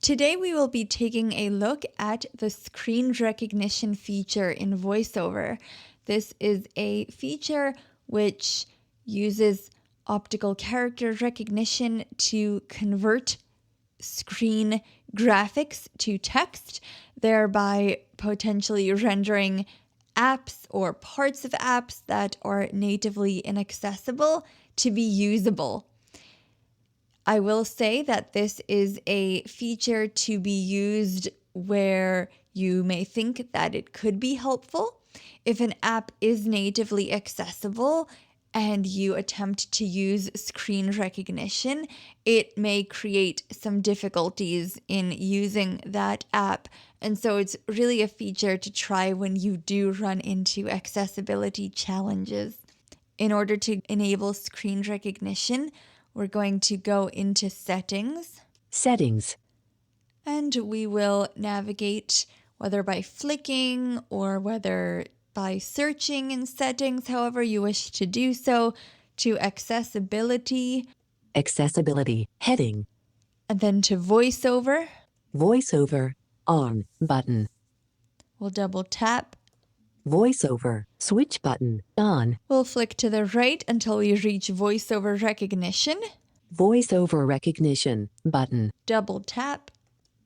Today we will be taking a look at the screen recognition feature in VoiceOver. This is a feature which uses optical character recognition to convert screen graphics to text, thereby potentially rendering apps or parts of apps that are natively inaccessible to be usable. I will say that this is a feature to be used where you may think that it could be helpful. If an app is natively accessible and you attempt to use screen recognition, it may create some difficulties in using that app. And so it's really a feature to try when you do run into accessibility challenges. In order to enable screen recognition, we're going to go into Settings. Settings. And we will navigate whether by flicking or whether by searching in Settings, however you wish to do so, to Accessibility. Accessibility. Heading. And then to VoiceOver. VoiceOver. On. Button. We'll double tap. VoiceOver. Switch button. On. We'll flick to the right until we reach VoiceOver Recognition. VoiceOver Recognition. Button. Double tap.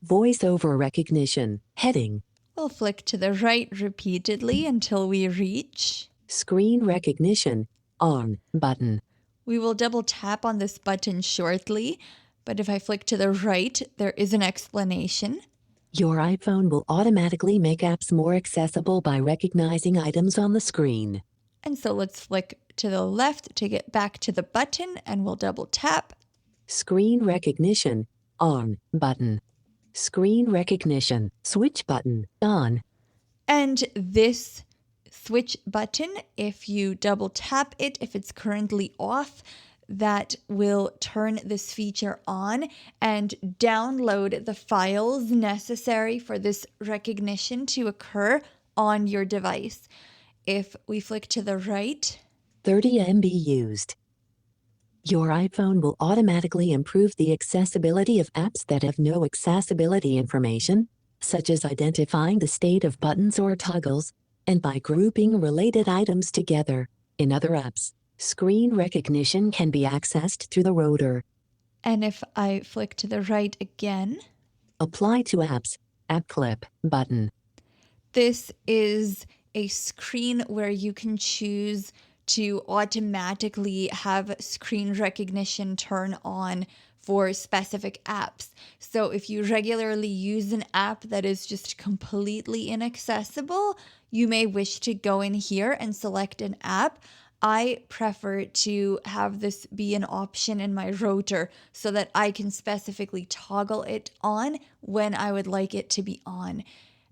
VoiceOver Recognition. Heading. We'll flick to the right repeatedly until we reach Screen Recognition. On. Button. We will double tap on this button shortly, but if I flick to the right, there is an explanation. Your iPhone will automatically make apps more accessible by recognizing items on the screen. And so let's flick to the left to get back to the button, and we'll double tap. Screen Recognition. On. Button. Screen Recognition. Switch button. On. And this switch button, if you double tap it, if it's currently off, that will turn this feature on and download the files necessary for this recognition to occur on your device. If we flick to the right, 30 MB used. Your iPhone will automatically improve the accessibility of apps that have no accessibility information, such as identifying the state of buttons or toggles, and by grouping related items together. In other apps, screen recognition can be accessed through the rotor. And if I flick to the right again, Apply to apps. App clip button. this is a screen where you can choose to automatically have screen recognition turn on for specific apps. So if you regularly use an app that is just completely inaccessible, you may wish to go in here and select an app. I prefer to have this be an option in my rotor so that I can specifically toggle it on when I would like it to be on.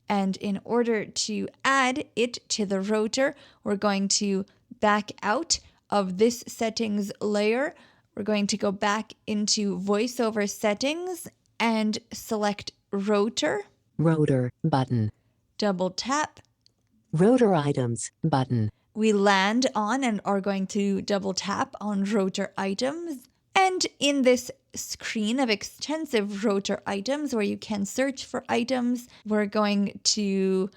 And in order to add it to the rotor, we're going to back out of this settings layer. We're going to go back into VoiceOver settings and select rotor. Rotor button. Double tap. Rotor items button. We land on and are going to double tap on rotor items. And in this screen of extensive rotor items where you can search for items, we're going to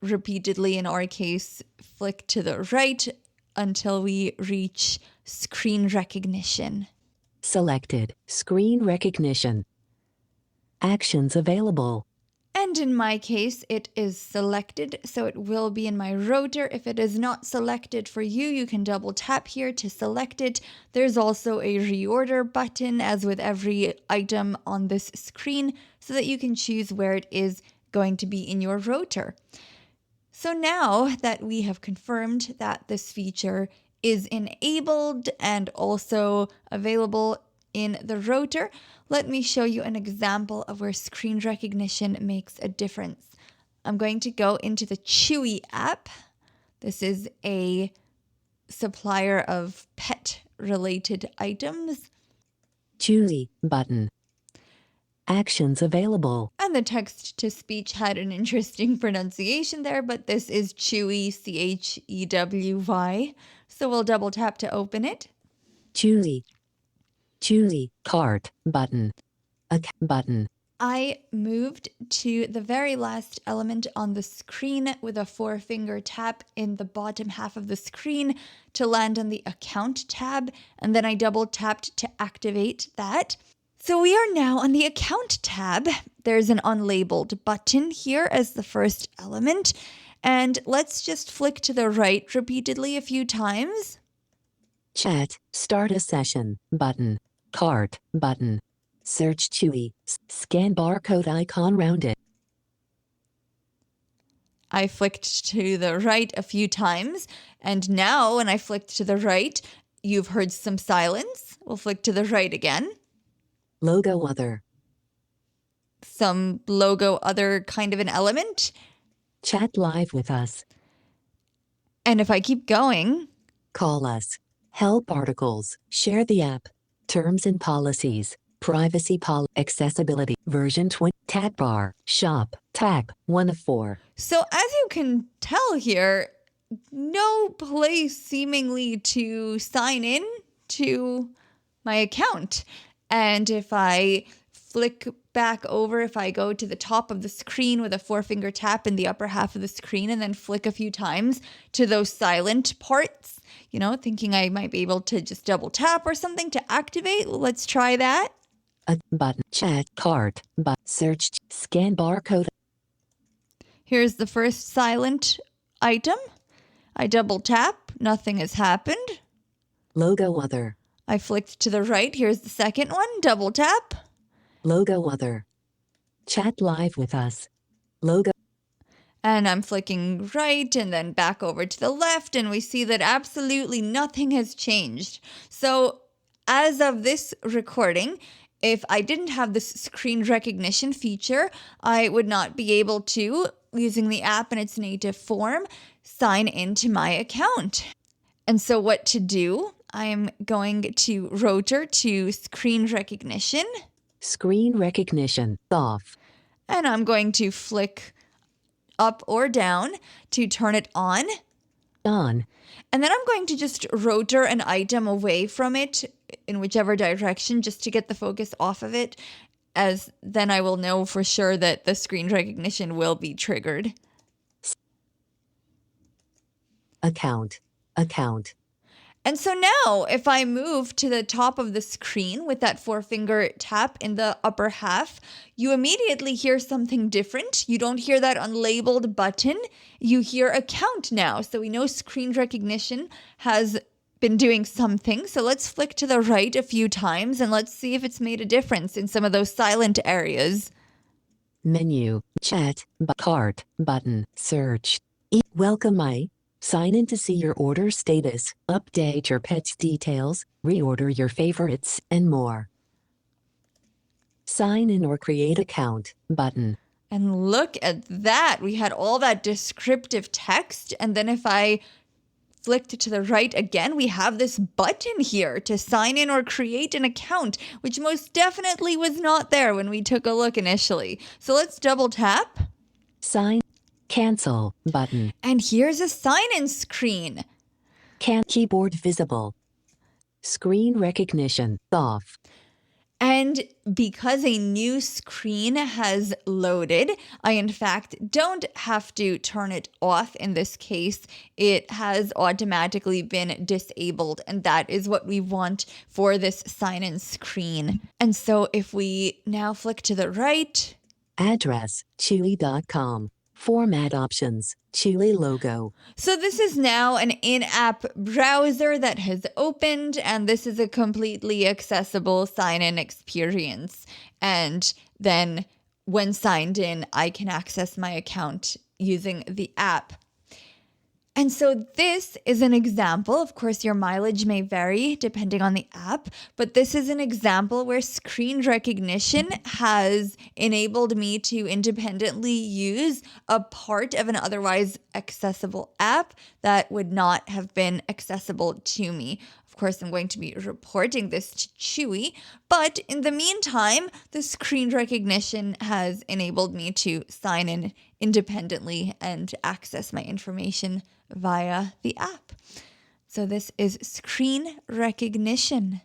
repeatedly, in our case, flick to the right until we reach screen recognition. Selected. Screen recognition. Actions available. And in my case, it is selected, so it will be in my rotor. If it is not selected for you, you can double tap here to select it. There's also a reorder button, as with every item on this screen, so that you can choose where it is going to be in your rotor. So now that we have confirmed that this feature is enabled and also available in the rotor, let me show you an example of where screen recognition makes a difference. I'm going to go into the Chewy app. This is a supplier of pet-related items. Chewy button. Actions available. And the text-to-speech had an interesting pronunciation there, but this is Chewy, Chewy. So we'll double tap to open it. Chewy. Chewy. Cart button. A button. I moved to the very last element on the screen with a 4-finger tap in the bottom half of the screen to land on the Account tab, and then I double tapped to activate that. So we are now on the Account tab. There's an unlabeled button here as the first element, and let's just flick to the right repeatedly a few times. Chat, start a session, button. Cart, button. Search Chewy, scan barcode icon round it. I flicked to the right a few times, and now when I flicked to the right, you've heard some silence. We'll flick to the right again. Logo other. Some logo other kind of an element. Chat live with us. And if I keep going, Call us. Help articles. Share the app. Terms and policies. Privacy accessibility. Version 20. Tab bar. Shop. Tab 1 of 4. so as you can tell here, no place seemingly to sign in to my account. And if I flick back over, if I go to the top of the screen with a 4-finger tap in the upper half of the screen and then flick a few times to those silent parts, thinking I might be able to just double tap or something to activate. Let's try that. A button. Chat. Cart. Search. Scan barcode. Here's the first silent item. I double tap. Nothing has happened. Logo other. I flicked to the right. Here's the second one. Double tap. Logo other. Chat live with us. Logo. And I'm flicking right and then back over to the left, and we see that absolutely nothing has changed. So as of this recording, if I didn't have this screen recognition feature, I would not be able to, using the app in its native form, sign into my account. And so what to do? I'm going to rotor to screen recognition. Screen recognition off. And I'm going to flick up or down to turn it on. On. And then I'm going to just rotor an item away from it in whichever direction just to get the focus off of it, as then I will know for sure that the screen recognition will be triggered. Account. And so now if I move to the top of the screen with that 4-finger tap in the upper half, you immediately hear something different. You don't hear that unlabeled button. You hear account now. So we know screen recognition has been doing something. So let's flick to the right a few times and let's see if it's made a difference in some of those silent areas. Menu. Chat. Cart. Button. Search. Welcome Sign in to see your order status, update your pet's details, reorder your favorites, and more. Sign in or create account button. And look at that. We had all that descriptive text. And then if I flicked to the right again, we have this button here to sign in or create an account, which most definitely was not there when we took a look initially. So let's double tap. Sign. Cancel button. And here's a sign-in screen. Keyboard visible. Screen recognition off. And because a new screen has loaded, I in fact don't have to turn it off in this case. It has automatically been disabled, and that is what we want for this sign-in screen. And so if we now flick to the right. Address, chewy.com. Format options, Chewy logo. So this is now an in-app browser that has opened, and this is a completely accessible sign-in experience. And then when signed in, I can access my account using the app. And so this is an example. Of course, your mileage may vary depending on the app, but this is an example where screen recognition has enabled me to independently use a part of an otherwise accessible app that would not have been accessible to me. Of course, I'm going to be reporting this to Chewy, but in the meantime, the screen recognition has enabled me to sign in independently and access my information via the app. So this is screen recognition.